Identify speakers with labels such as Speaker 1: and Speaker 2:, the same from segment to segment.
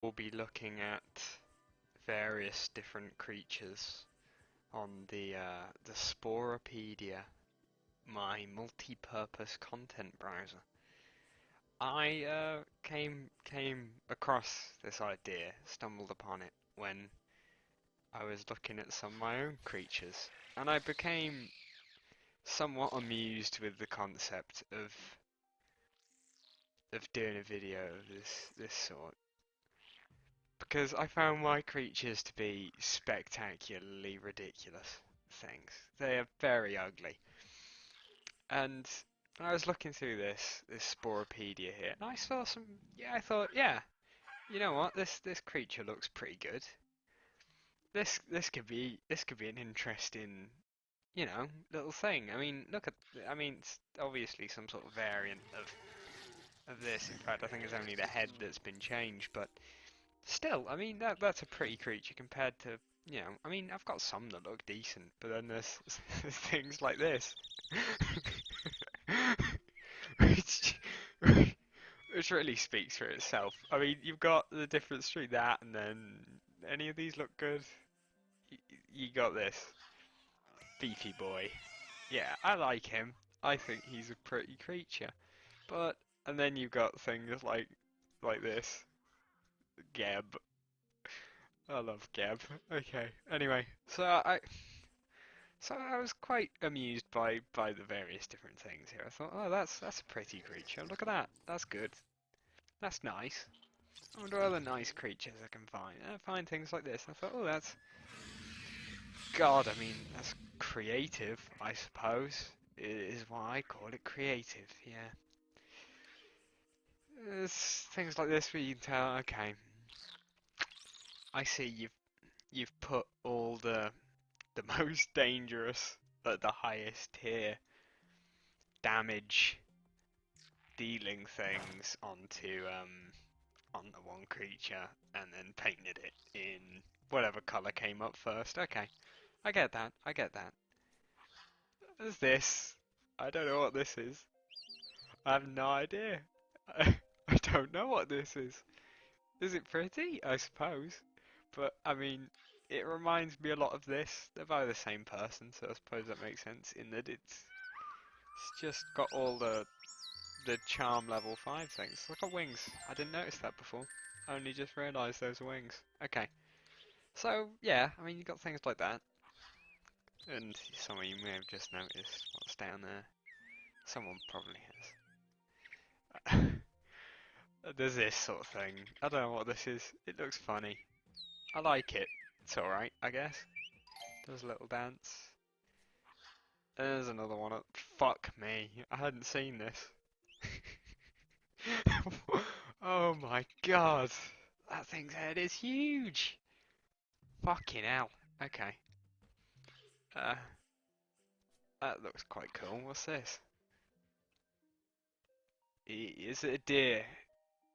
Speaker 1: we'll be looking at various different creatures on the Sporepedia, my multi-purpose content browser. I came across this idea, stumbled upon it when I was looking at some of my own creatures, and I became somewhat amused with the concept of doing a video of this sort. Because I found my creatures to be spectacularly ridiculous things. They are very ugly. And I was looking through this Sporepedia here, and I saw some. Yeah, I thought, yeah, you know what? This creature looks pretty good. This could be an interesting, little thing. I mean, look at. I mean, it's obviously some sort of variant of this. In fact, I think it's only the head that's been changed, but still, I mean, that's a pretty creature compared to, I mean, I've got some that look decent, but then there's things like this, which, which really speaks for itself. I mean, you've got the difference between that and then any of these look good. You got this beefy boy. Yeah, I like him. I think he's a pretty creature. But and then you've got things like this, Geb. I love Geb. Okay. Anyway, so I was quite amused by the various different things here. I thought, oh, that's a pretty creature. Look at that. That's good. That's nice. I wonder what other nice creatures I can find. And I find things like this. I thought, oh, that's God. I mean, that's creative, I suppose. Is why I call it creative. Yeah. There's things like this where you can tell. Okay, I see you've put all the most dangerous at the highest tier damage dealing things on the one creature and then painted it in whatever colour came up first. Okay, I get that. I get that. There's this. I don't know what this is. I have no idea. I don't know what this is. Is it pretty? I suppose. But I mean, it reminds me a lot of this. They're by the same person, so I suppose that makes sense in that it's just got all the charm level 5 things. Look at wings. I didn't notice that before. I only just realised those were wings. Okay. So, yeah, I mean, you got things like that. And some of you may have just noticed what's down there. Someone probably has. There's this sort of thing. I don't know what this is. It looks funny. I like it. It's alright, I guess. Does a little dance. There's another one. Fuck me. I hadn't seen this. Oh my god. That thing's head is huge. Fucking hell. Okay. Uh, that looks quite cool. What's this? Is it a deer?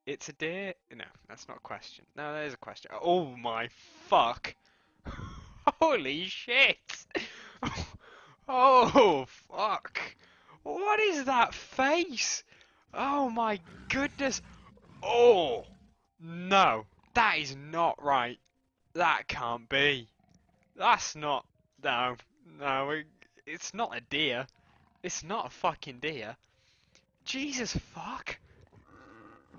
Speaker 1: It's a deer? No, that's not a question. No, there's a question. Oh my fuck. Holy shit. Oh fuck. What is that face? Oh my goodness. Oh no. That is not right. That can't be. That's not. No. No. It's not a deer. It's not a fucking deer. Jesus fuck.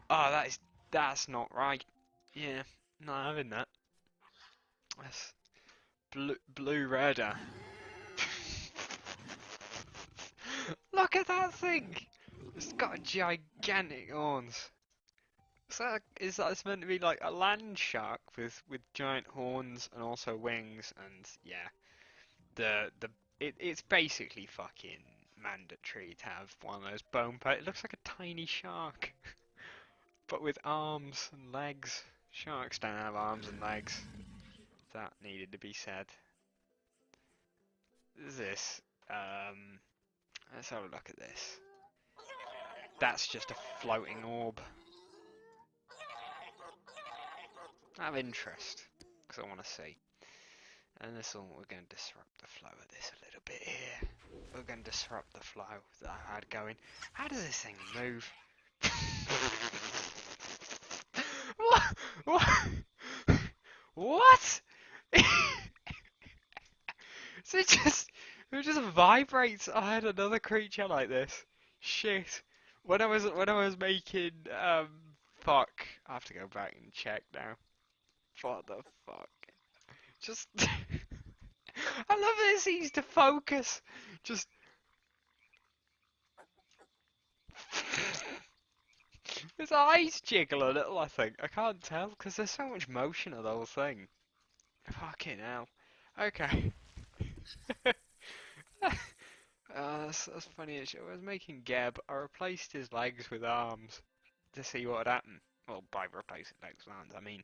Speaker 1: Oh, that's not right. Yeah, not having that. That's blue redder. Look at that thing. It's got gigantic horns. Is that meant to be like a land shark with giant horns and also wings and yeah, it's basically fucking mandatory to have one of those bone pet. It looks like a tiny shark, but with arms and legs. Sharks don't have arms and legs. That needed to be said. This, let's have a look at this. That's just a floating orb. I have interest, because I want to see. And this one, we're going to disrupt the flow of this a little bit here. We're going to disrupt the flow that I had going. How does this thing move? What? What? What? So it just vibrates. I had another creature like this. Shit. When I was making fuck. I have to go back and check now. What the fuck? Just I love that it seems to focus. Just his eyes jiggle a little. I think I can't tell because there's so much motion of the whole thing. Fucking hell. Okay. That's funny. Actually. I was making Geb. I replaced his legs with arms to see what would happen. Well, by replacing legs with arms, I mean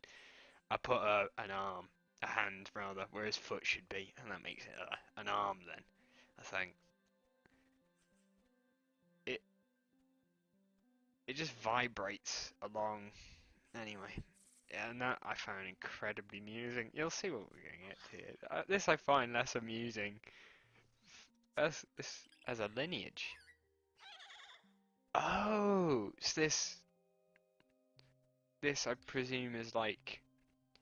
Speaker 1: I put an arm, a hand rather, where his foot should be, and that makes it an arm. Then I think it it just vibrates along. Anyway, yeah, and that I found incredibly amusing. You'll see what we're gonna get to here. This I find less amusing as a lineage. Oh, so this I presume is like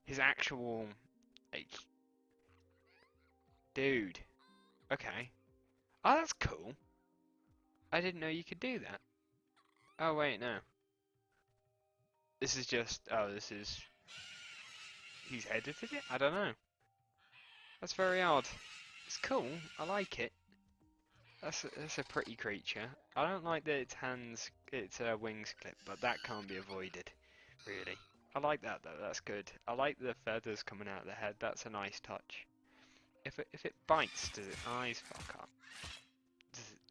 Speaker 1: his actual like dude. Okay. Oh, that's cool. I didn't know you could do that. Oh wait, no. This is just this is he's edited it? I don't know. That's very odd. It's cool. I like it. That's a pretty creature. I don't like that its wings clip, but that can't be avoided, really. I like that though. That's good. I like the feathers coming out of the head. That's a nice touch. If it bites, does its eyes fuck up?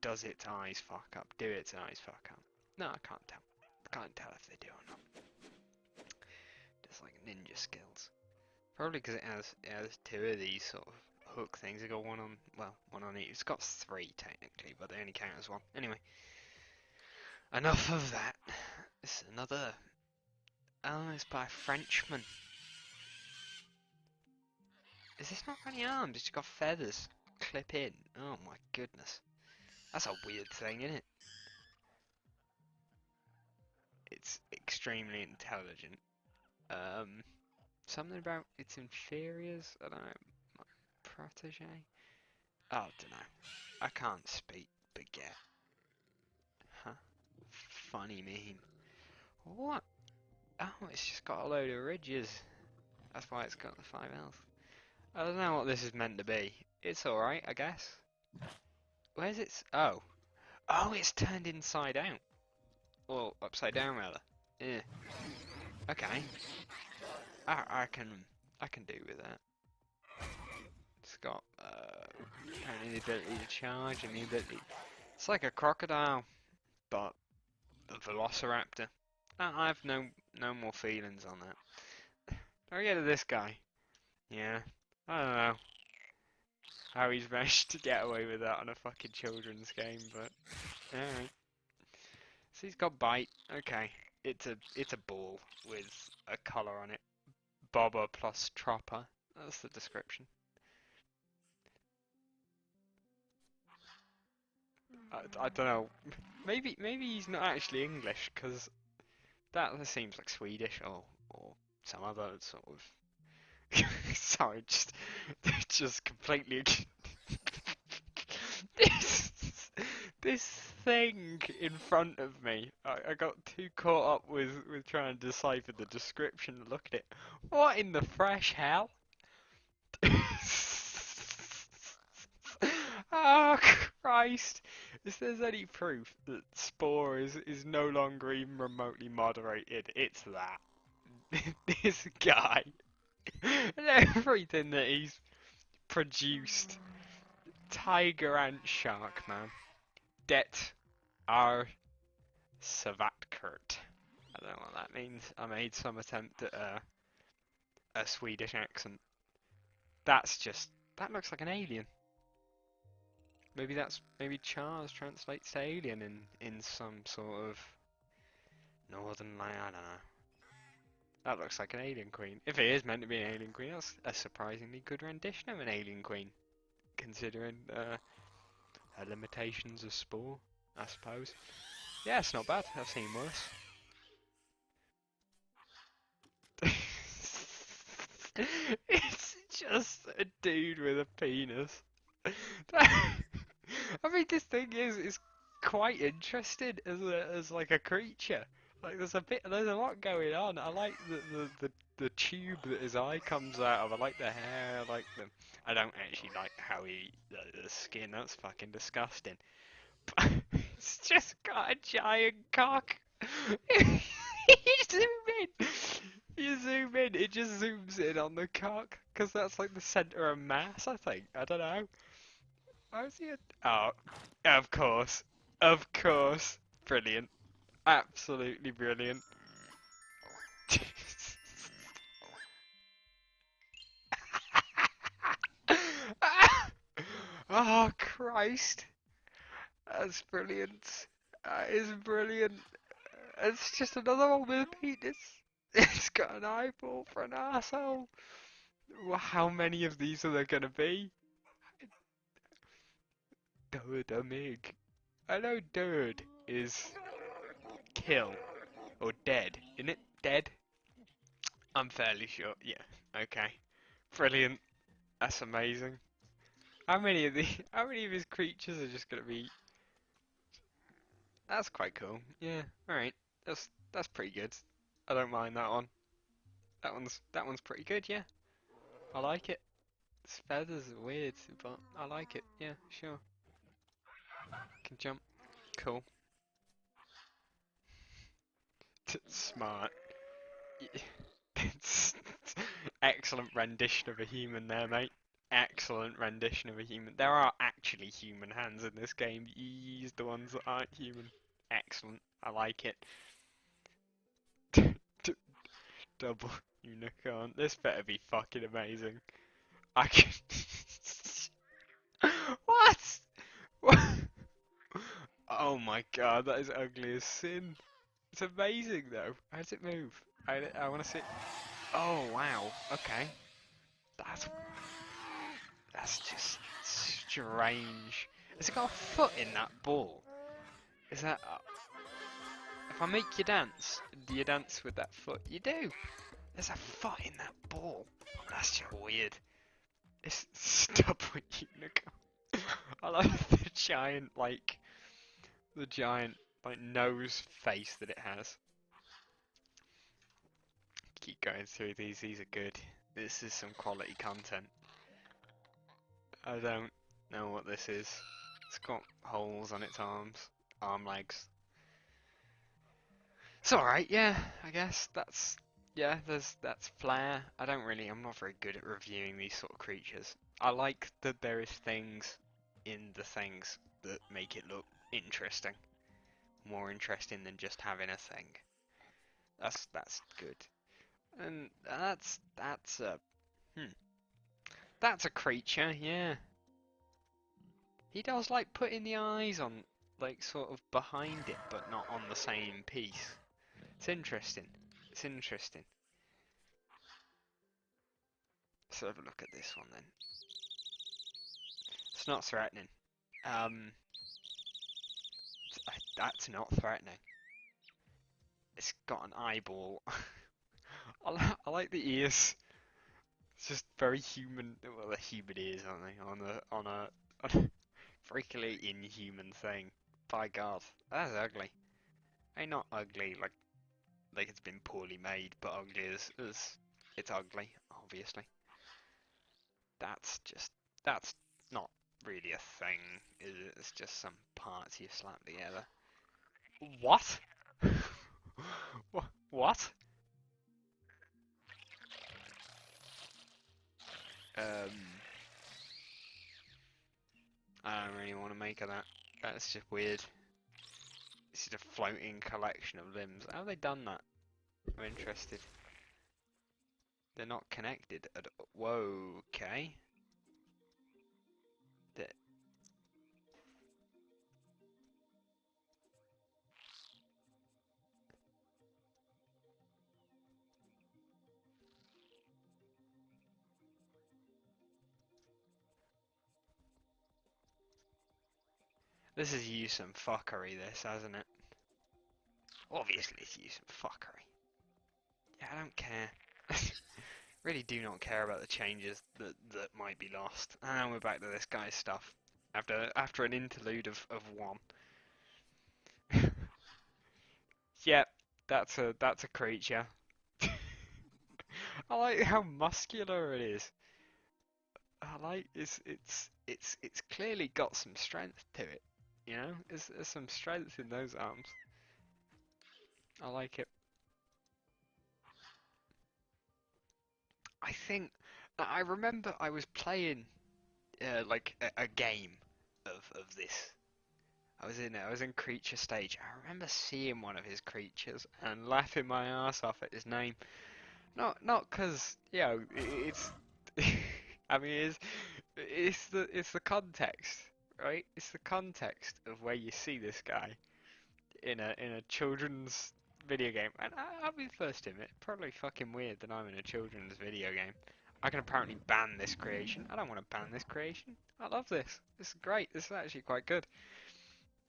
Speaker 1: Does its eyes fuck up? Do its eyes fuck up? No, I can't tell. I can't tell if they do or not. Just like ninja skills. Probably because it has two of these sort of hook things. It got one on each. It's got three technically, but they only count as one. Anyway, enough of that. This is another. Oh, it's by a Frenchman. Is this not got any arms? It's got feathers. Clip in. Oh my goodness. That's a weird thing, isn't it? It's extremely intelligent. Something about its inferiors. I don't know. My protege. Oh, I don't know. I can't speak baguette. Huh? Funny meme. What? Oh, it's just got a load of ridges. That's why it's got the 5 health. I don't know what this is meant to be. It's alright, I guess. Where's its... Oh. Oh, it's turned inside out. Well, upside down, rather. Yeah. Okay. I can do with that. It's got, apparently the ability to charge and the ability... It's like a crocodile, but a velociraptor. I have no more feelings on that. I get to this guy. Yeah. I don't know how he's managed to get away with that on a fucking children's game, but alright. So he's got bite. Okay. It's a ball with a colour on it. Bobber plus Tropper. That's the description. I don't know. Maybe he's not actually English, because that seems like Swedish or some other sort of. Sorry, just completely. this this thing in front of me. I got too caught up with trying to decipher the description and look at it. What in the fresh hell? Oh Christ! If there's any proof that Spore is no longer even remotely moderated, it's that. This guy and everything that he's produced. Tiger ant shark, man. Det are Savatkert. I don't know what that means. I made some attempt at a Swedish accent. That looks like an alien. Maybe Charles translates to alien in some sort of northern land. I don't know. That looks like an alien queen. If it is meant to be an alien queen, that's a surprisingly good rendition of an alien queen, considering her limitations of Spore, I suppose. Yeah, it's not bad. I've seen worse. It's just a dude with a penis. I mean, this thing is quite interesting as like a creature. Like there's a lot going on. I like the tube that his eye comes out of. I like the hair. I like the. I don't actually like how the skin. That's fucking disgusting. But it's just got a giant cock. You zoom in. You zoom in. It just zooms in on the cock because that's like the center of mass. I think. I don't know. Why is he? Oh, of course. Of course. Brilliant. Absolutely brilliant. Oh, Christ. That's brilliant. That is brilliant. It's just another one with a penis. It's got an eyeball for an asshole. Well, how many of these are there gonna be? Mig. I know Dud is kill or dead. Isn't it dead? I'm fairly sure. Yeah. Okay. Brilliant. That's amazing. How many of his creatures are just gonna be? That's quite cool. Yeah. All right. That's pretty good. I don't mind that one. That one's pretty good. Yeah. I like it. His feathers are weird, but I like it. Yeah. Sure. Can jump. Cool. Smart. It's excellent rendition of a human there, mate. Excellent rendition of a human. There are actually human hands in this game. You use the ones that aren't human. Excellent. I like it. Double unicorn. This better be fucking amazing. I can. What? What? Oh my god, that is ugly as sin. It's amazing though. How does it move? I want to see. Oh wow. Okay. That's that's just strange. Has it got a foot in that ball? Is that? If I make you dance, do you dance with that foot? You do. There's a foot in that ball. That's just weird. It's stubborn unicorn. I like the giant like nose face that it has. Keep going through these. These are good. This is some quality content. I don't know what this is. It's got holes on its arm legs. It's alright, yeah, I guess. That's flair. I'm not very good at reviewing these sort of creatures. I like that there is things in the things that make it look interesting. More interesting than just having a thing. That's good. And hmm. That's a creature, yeah. He does like putting the eyes on like sort of behind it but not on the same piece. It's interesting. It's interesting. Let's have a look at this one then. It's not threatening. Um, that's not threatening. It's got an eyeball. I like the ears. It's just very human. Well, they're human ears, aren't they? On a freakily inhuman thing. By God, that's ugly. Ain't not ugly like it's been poorly made, but ugly as it's ugly, obviously. That's not really a thing, is it? It's just some parts you slap together. What? What? Um, I don't really want to make of that. That's just weird. This is a floating collection of limbs. How have they done that? I'm interested. They're not connected at all. Whoa, okay. This is you some fuckery, this, hasn't it? Obviously it's you some fuckery. Yeah, I don't care. Really do not care about the changes that might be lost. And we're back to this guy's stuff after an interlude of one. Yep, that's a creature. I like how muscular it is. I like it's clearly got some strength to it. You know, there's some strength in those arms. I like it. I think I remember I was playing like a game of this. I was in creature stage. I remember seeing one of his creatures and laughing my ass off at his name. Not 'cause it's I mean it's the context, right? It's the context of where you see this guy in a children's video game. And I'll be the first to admit, probably fucking weird that I'm in a children's video game. I can apparently ban this creation. I don't want to ban this creation. I love this. This is great. This is actually quite good.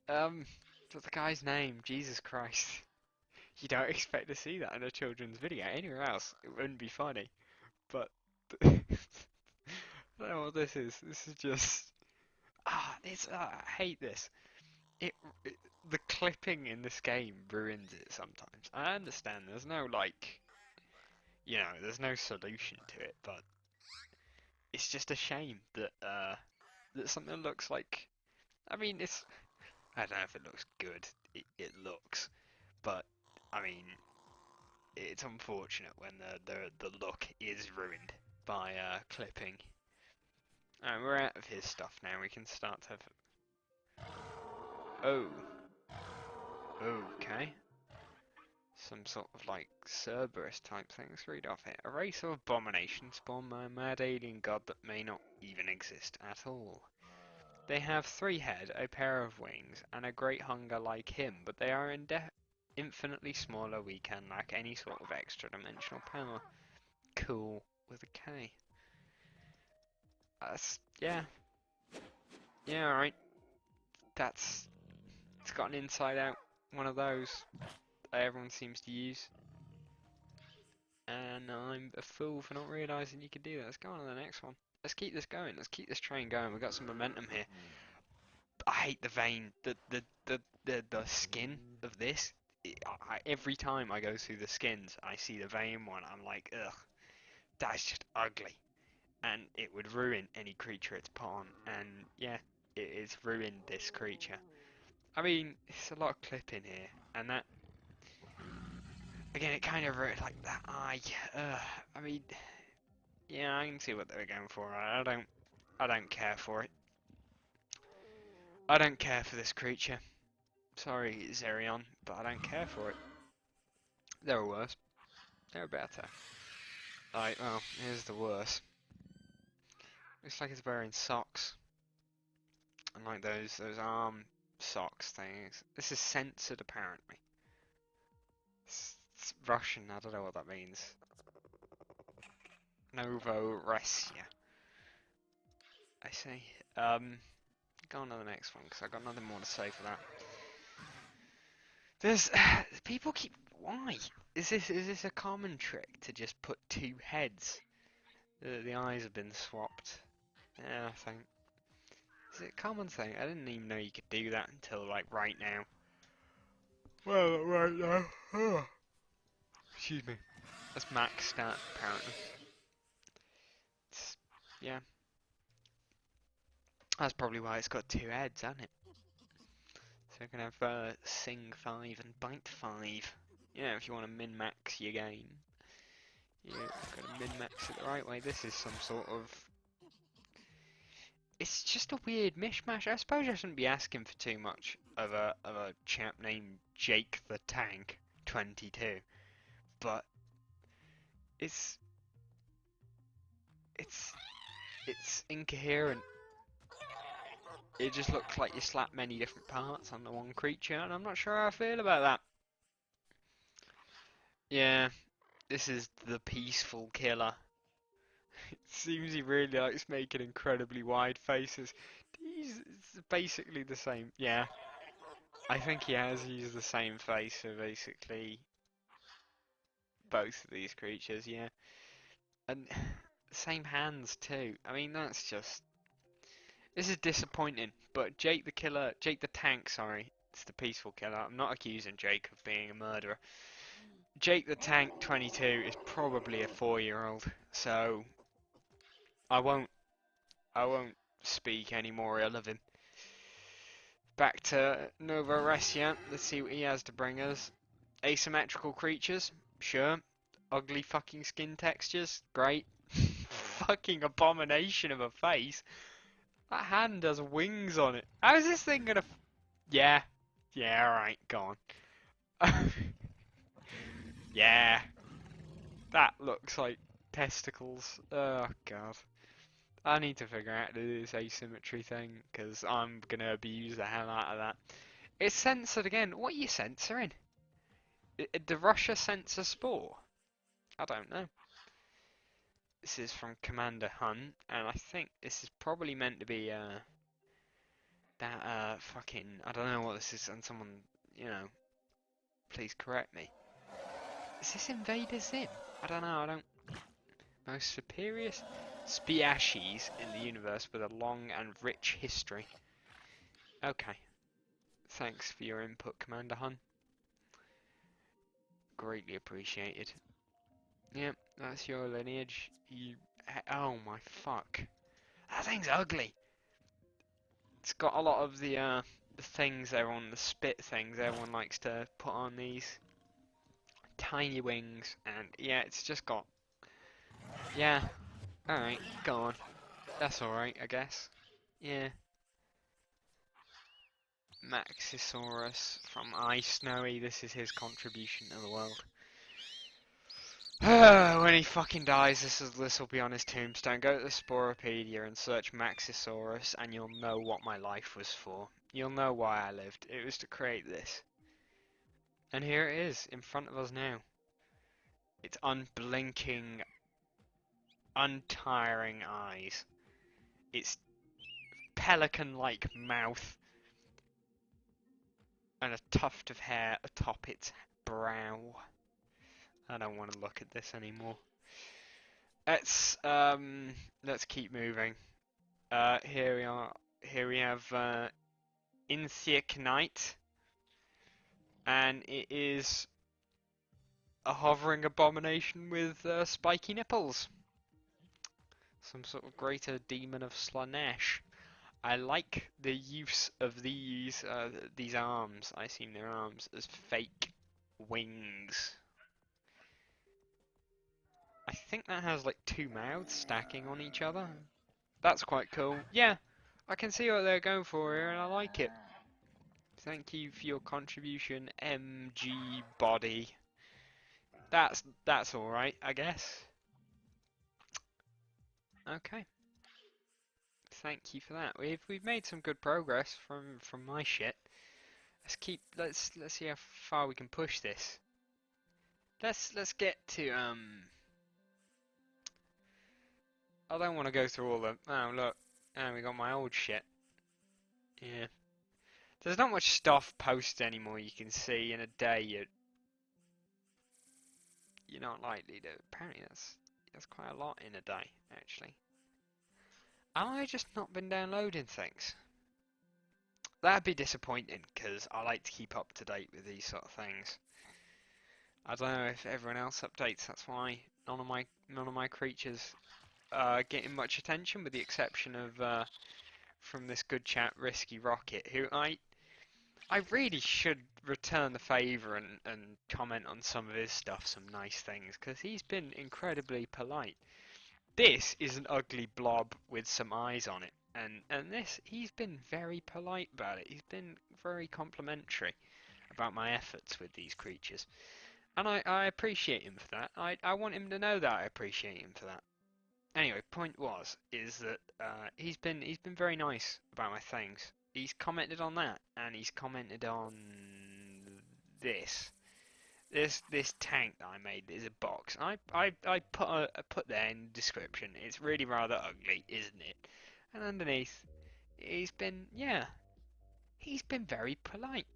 Speaker 1: What's the guy's name? Jesus Christ. You don't expect to see that in a children's video. Anywhere else, it wouldn't be funny. But I don't know what this is. This is just I hate this. It the clipping in this game ruins it sometimes. I understand there's no there's no solution to it, but it's just a shame that something looks like. I mean, I don't know if it looks good. It looks, but I mean, it's unfortunate when the look is ruined by clipping. And we're out of his stuff now. We can start to. Oh, okay. Some sort of like Cerberus type things. Read off it. A race of abominations spawned by a mad alien god that may not even exist at all. They have 3 heads, a pair of wings, and a great hunger like him, but they are infinitely smaller, weak, and lack any sort of extra-dimensional power. Cool with a K. Yeah. Yeah, alright. It's got an inside out, one of those that everyone seems to use. And I'm a fool for not realising you could do that. Let's go on to the next one. Let's keep this going. Let's keep this train going. We've got some momentum here. I hate the vein, the skin of this. Every time I go through the skins, I see the vein one. I'm like, ugh, that's just ugly, and it would ruin any creature it's put on. And yeah, it has ruined this creature. I mean, it's a lot of clipping here, and that again, it kind of like that eye. I mean, yeah, I can see what they were going for. I don't care for it. I don't care for this creature. Sorry, Zerion, but I don't care for it. There are worse. There are better. Right, well, here's the worst. Looks like it's wearing socks. And like those arm socks things. This is censored apparently. It's Russian, I don't know what that means. Novorossiya. I see. Go on to the next one, because I've got nothing more to say for that. There's people keep why? Is this a common trick to just put 2 heads? The eyes have been swapped. Yeah, I think. Is it a common thing? I didn't even know you could do that until like right now. Well, right now. Oh. Excuse me. That's max stat apparently. Yeah. That's probably why it's got 2 heads, hasn't it? So you can have Sing 5 and Bite 5. You know, if you want to min-max your game. You've got to min-max it the right way. This is some sort of... It's just a weird mishmash. I suppose I shouldn't be asking for too much of a chap named Jake the Tank 22. But it's incoherent. It just looks like you slap many different parts on the one creature, and I'm not sure how I feel about that. Yeah, this is the peaceful killer. It seems he really likes making incredibly wide faces. It's basically the same. Yeah, I think he has used the same face for basically both of these creatures. Yeah. And same hands too. I mean, that's just... This is disappointing, but Jake the Tank, sorry, it's the peaceful killer. I'm not accusing Jake of being a murderer. Jake the Tank 22 is probably a 4-year-old, so I won't speak any more ill of him. Back to Nova Recia, let's see what he has to bring us. Asymmetrical creatures, sure. Ugly fucking skin textures, great. Fucking abomination of a face. That hand has wings on it. How is this thing gonna... Yeah. Yeah, alright, go on. Yeah. That looks like testicles. Oh, God. I need to figure out this asymmetry thing, because I'm gonna abuse the hell out of that. It's censored again. What are you censoring? Did Russia censor Spore? I don't know. This is from Commander Hunt, and I think this is probably meant to be, that, fucking... I don't know what this is, and someone, you know, please correct me. Is this Invader Zim? I don't know, I don't... Most superior species in the universe with a long and rich history. Okay. Thanks for your input, Commander Hun. Greatly appreciated. Yep, that's your lineage. You... Oh my fuck. That thing's ugly! It's got a lot of the things everyone, the spit things everyone likes to put on these. Tiny wings, and yeah, it's just got... Yeah. Alright, go on. That's alright, I guess. Yeah. Maxisaurus from Ice Snowy, this is his contribution to the world. When he fucking dies, this will be on his tombstone. Go to the Sporopedia and search Maxisaurus, and you'll know what my life was for. You'll know why I lived. It was to create this. And here it is, in front of us now. Its unblinking, untiring eyes. Its pelican-like mouth. And a tuft of hair atop its brow. I don't want to look at this anymore. Let's keep moving. Here we are. Here we have Inthiocanite, and it is a hovering abomination with spiky nipples. Some sort of greater demon of Slanesh. I like the use of these arms. I assume they're arms as fake wings. I think that has like 2 mouths stacking on each other. That's quite cool. Yeah, I can see what they're going for here, and I like it. Thank you for your contribution, MG Body. That's all right, I guess. Okay. Thank you for that. We've made some good progress from my shit. Let's see how far we can push this. Let's get to I don't want to go through all the... Oh, look. Oh, we got my old shit. Yeah. There's not much stuff posted anymore you can see in a day. You're not likely to... Apparently that's quite a lot in a day, actually. Have I just not been downloading things? That'd be disappointing, because I like to keep up to date with these sort of things. I don't know if everyone else updates, that's why none of my creatures are getting much attention, with the exception of from this good chap Risky Rocket, who I really should return the favour and comment on some of his stuff, some nice things, because he's been incredibly polite. This is an ugly blob with some eyes on it, and this, he's been very polite about it. He's been very complimentary about my efforts with these creatures, and I appreciate him for that. I want him to know that I appreciate him for that. Anyway, point is that he's been very nice about my things. He's commented on that, and he's commented on this. This tank that I made is a box. I put there in the description. It's really rather ugly, isn't it? And underneath, he's been very polite.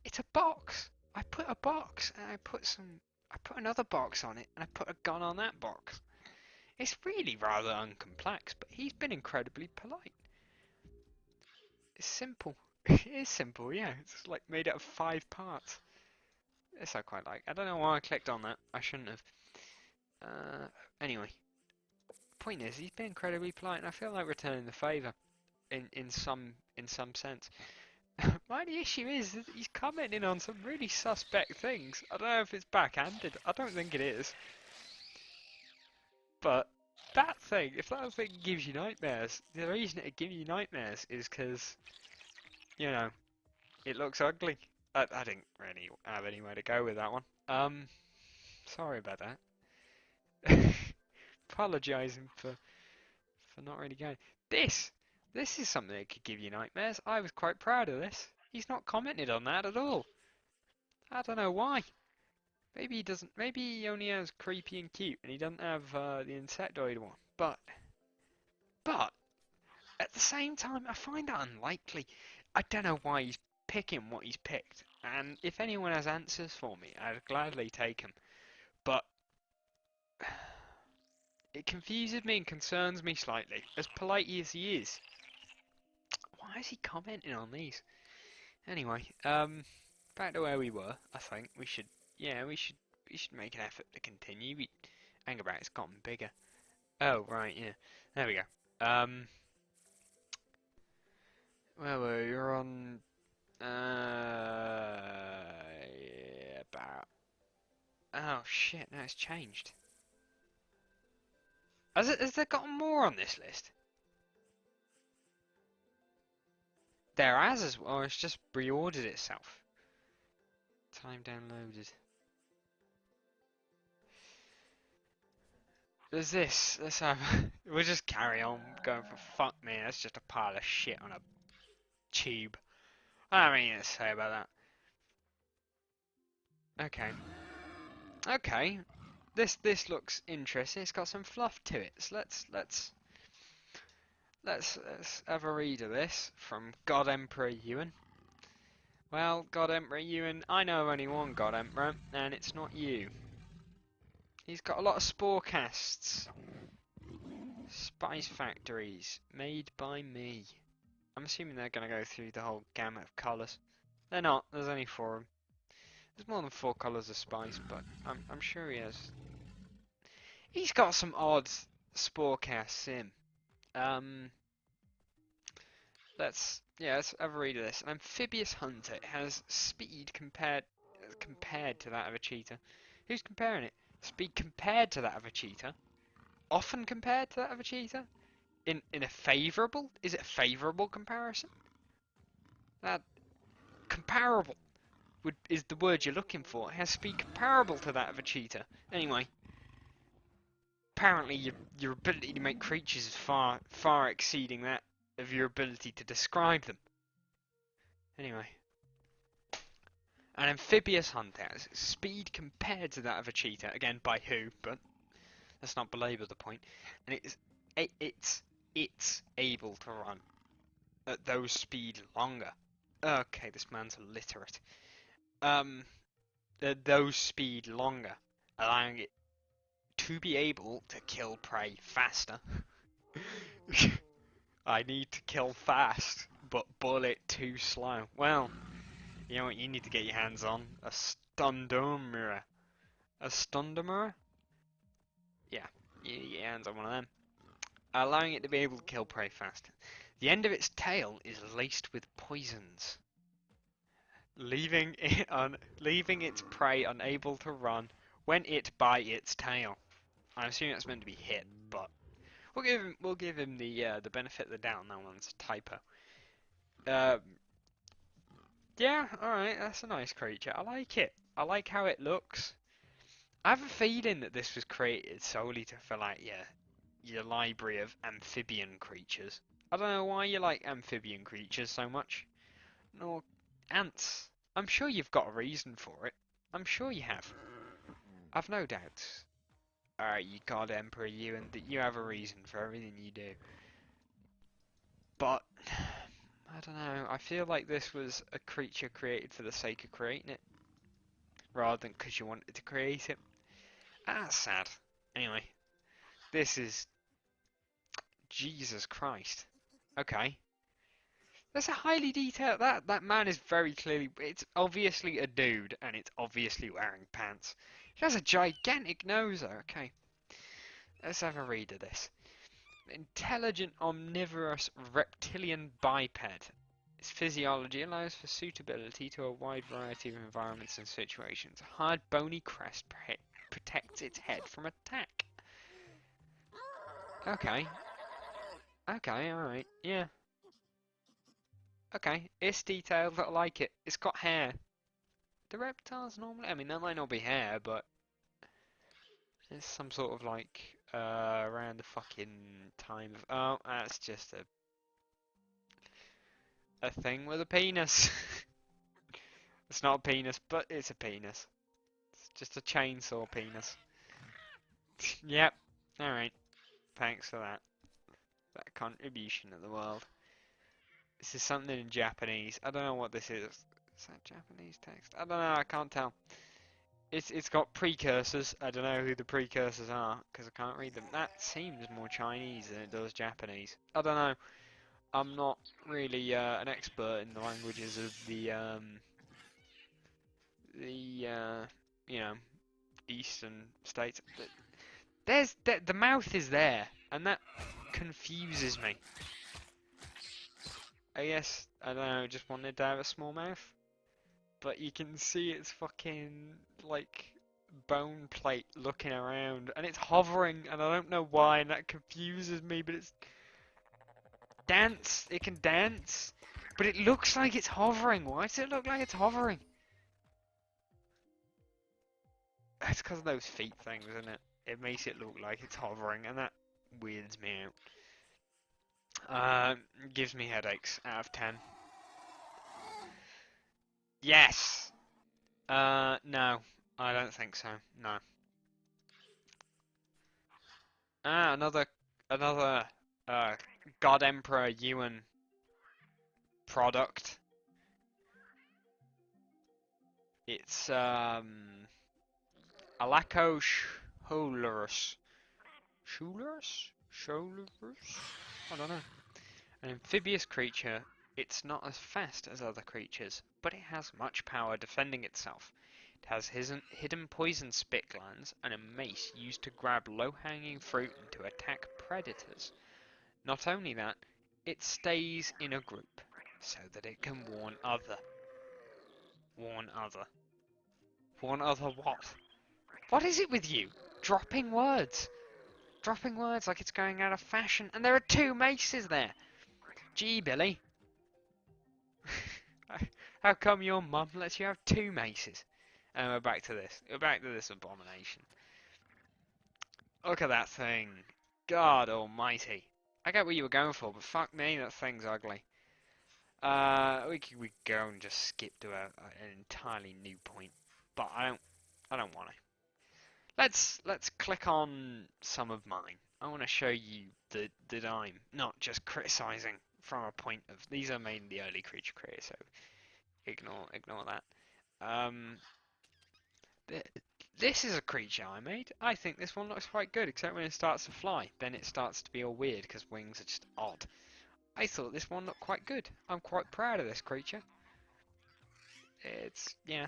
Speaker 1: It's a box. I put a box and I put some I put another box on it, and I put a gun on that box. It's really rather uncomplex, but he's been incredibly polite. It's simple. It is simple, yeah. It's like made out of 5 parts. This I quite like. I don't know why I clicked on that. I shouldn't have. Anyway, point is, he's been incredibly polite, and I feel like returning the favour in some sense. My only issue is that he's commenting on some really suspect things. I don't know if it's backhanded. I don't think it is. But that thing, if that thing gives you nightmares, the reason it gives you nightmares is because, you know, it looks ugly. I didn't really have anywhere to go with that one. Sorry about that. Apologising for not really going. This is something that could give you nightmares. I was quite proud of this. He's not commented on that at all. I don't know why. Maybe he doesn't. Maybe he only has creepy and cute, and he doesn't have the insectoid one. But at the same time, I find that unlikely. I don't know why he's picking what he's picked. And if anyone has answers for me, I'd gladly take them. But it confuses me and concerns me slightly. As polite as he is, why is he commenting on these? Anyway, back to where we were. I think we should, yeah, we should make an effort to continue. Hang about, it's gotten bigger. Oh right, yeah, there we go. Where were we? You're on, about. Oh shit, now it's changed. Has there gotten more on this list? There has as well. It's just reordered itself. Time downloaded. There's this. Let's have. We'll just carry on going for fuck me. That's just a pile of shit on a tube. I don't have anything to say about that. Okay. Okay. This looks interesting. It's got some fluff to it. So let's have a read of this from God Emperor Ewan. Well, God Emperor Ewan, I know of only one God Emperor, and it's not you. He's got a lot of spore casts. Spice factories made by me. I'm assuming they're going to go through the whole gamut of colours. They're not. There's only 4 of them. There's more than 4 colours of spice, but I'm sure he has. He's got some odd spore casts in. Let's have a read of this. An amphibious hunter has speed compared to that of a cheetah. Who's comparing it? Speed compared to that of a cheetah? Often compared to that of a cheetah? In a favourable? Is it a favourable comparison? That comparable is the word you're looking for. It has speed comparable to that of a cheetah. Anyway, apparently your ability to make creatures is far exceeding that of your ability to describe them. Anyway, an amphibious hunter has speed compared to that of a cheetah. Again, by who? But let's not belabor the point. And it's able to run at those speed longer. Okay, this man's illiterate. At those speed longer, allowing it to be able to kill prey faster. I need to kill fast, but bullet too slow. Well, you know what you need to get your hands on? A Stundomerer. A Stundomerer? Yeah, you need to get your hands on one of them. Allowing it to be able to kill prey faster. The end of its tail is laced with poisons, leaving its prey unable to run when it by its tail. I'm assuming that's meant to be hit, but we'll give him the benefit of the doubt on that one's a typo. Yeah, alright, that's a nice creature. I like it. I like how it looks. I have a feeling that this was created solely to fill out your library of amphibian creatures. I don't know why you like amphibian creatures so much. Nor ants. I'm sure you've got a reason for it. I'm sure you have. I've no doubts. Alright, you God Emperor Ewan, that you have a reason for everything you do. But I don't know, I feel like this was a creature created for the sake of creating it. rather than because you wanted to create it. That's sad. Anyway, this is Jesus Christ. Okay. That's a highly detailed. That man is very clearly. It's obviously a dude, and it's obviously wearing pants. He has a gigantic nose. Okay, let's have a read of this. Intelligent omnivorous reptilian biped. Its physiology allows for suitability to a wide variety of environments and situations. A hard, bony crest protects its head from attack. Okay. Okay, alright. Yeah. Okay. It's detailed, I like it. It's got hair. The reptiles normally... I mean, that might not be hair, but... It's some sort of like... around the fucking time of... Oh, that's just a thing with a penis. It's not a penis, but it's a penis. It's just a chainsaw penis. Yep. Alright. Thanks for that. That contribution to the world. This is something in Japanese. I don't know what this is. Is that Japanese text? I don't know. I can't tell. It's got precursors. I don't know who the precursors are because I can't read them. That seems more Chinese than it does Japanese. I don't know. I'm not really an expert in the languages of you know, eastern states. The mouth is there, and that confuses me. I guess I don't know. Just wanted to have a small mouth, but you can see it's fucking like bone plate looking around, and it's hovering, and I don't know why, and that confuses me. But it's dance. It can dance, but it looks like it's hovering. Why does it look like it's hovering? It's because of those feet things, isn't it? It makes it look like it's hovering, and that weirds me out. Gives me headaches out of 10. Yes! No. I don't think so. No. Ah, another, God Emperor Yuan product. It's, Alaco Sholarus. Sholarus? Sholarus? I don't know. An amphibious creature, it's not as fast as other creatures, but it has much power defending itself. It has hidden poison spit glands and a mace used to grab low-hanging fruit and to attack predators. Not only that, it stays in a group, so that it can warn other. Warn other. Warn other what? What is it with you? Dropping words. Dropping words like it's going out of fashion, and there are 2 maces there. Gee, Billy. How come your mum lets you have 2 maces? And we're back to this. We're back to this abomination. Look at that thing. God almighty. I get what you were going for, but fuck me, that thing's ugly. We could go and just skip to an entirely new point, but I don't want to. Let's click on some of mine. I want to show you that I'm not just criticizing from a point of these are mainly the early creature creators, so ignore that. This is a creature I made. I think this one looks quite good, except when it starts to fly, then it starts to be all weird because wings are just odd. I thought this one looked quite good. I'm quite proud of this creature. Yeah.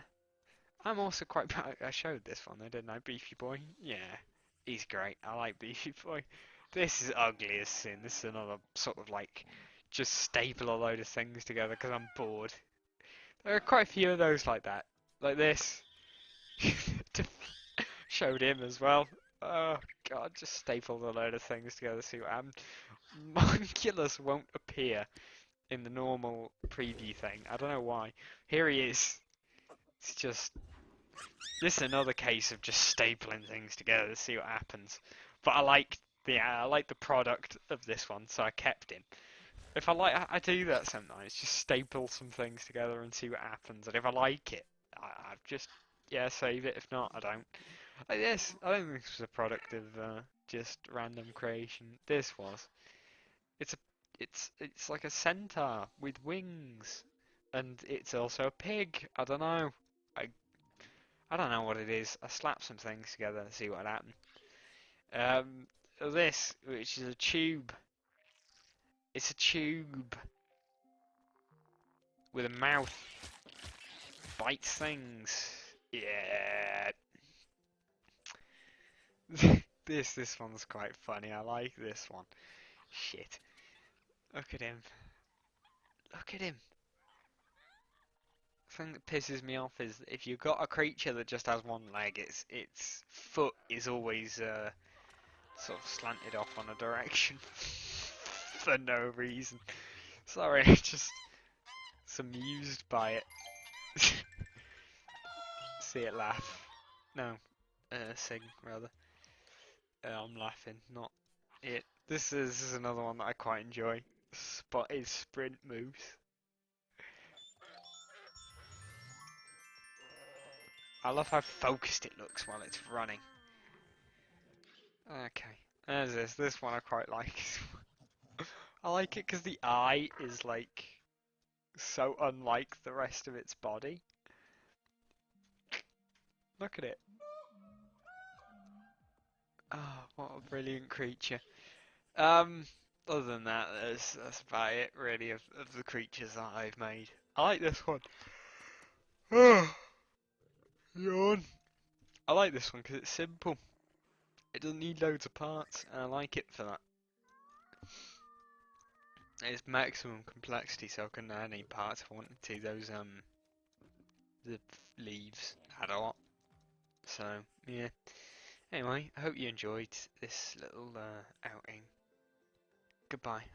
Speaker 1: I'm also quite proud. I showed this one, though, didn't I? Beefy Boy. Yeah, he's great. I like Beefy Boy. This is ugly as sin. This is another sort of like just staple a load of things together because I'm bored. There are quite a few of those like that, like this. Showed him as well. Oh god, just stapled a load of things together. See what happens. Monculus won't appear in the normal preview thing. I don't know why. Here he is. It's just this is another case of just stapling things together to see what happens. But I like the product of this one, so I kept him. If I do that sometimes, just staple some things together and see what happens. And if I like it, I just save it. If not, I don't. Like this, I don't think this was a product of just random creation. This was. It's like a centaur with wings, and it's also a pig. I don't know. I don't know what it is. I slapped some things together to see what happened. Um, this, which is a tube. It's a tube with a mouth. Bites things. Yeah. This one's quite funny. I like this one. Shit. Look at him. Look at him. The thing that pisses me off is if you've got a creature that just has one leg, its foot is always sort of slanted off on a direction for no reason. Sorry, I'm just amused by it. See it laugh. No, sing rather. I'm laughing, not it. This is another one that I quite enjoy. Spotted sprint moves. I love how focused it looks while it's running. Okay, there's this. This one I quite like. I like it because the eye is like so unlike the rest of its body. Look at it. Oh, what a brilliant creature. Um, Other than that, that's about it really of the creatures that I've made. I like this one. Yawn. I like this one because it's simple. It doesn't need loads of parts, and I like it for that. It's maximum complexity, so I can add any parts if I wanted to. Those the leaves add a lot. So yeah. Anyway, I hope you enjoyed this little outing. Goodbye.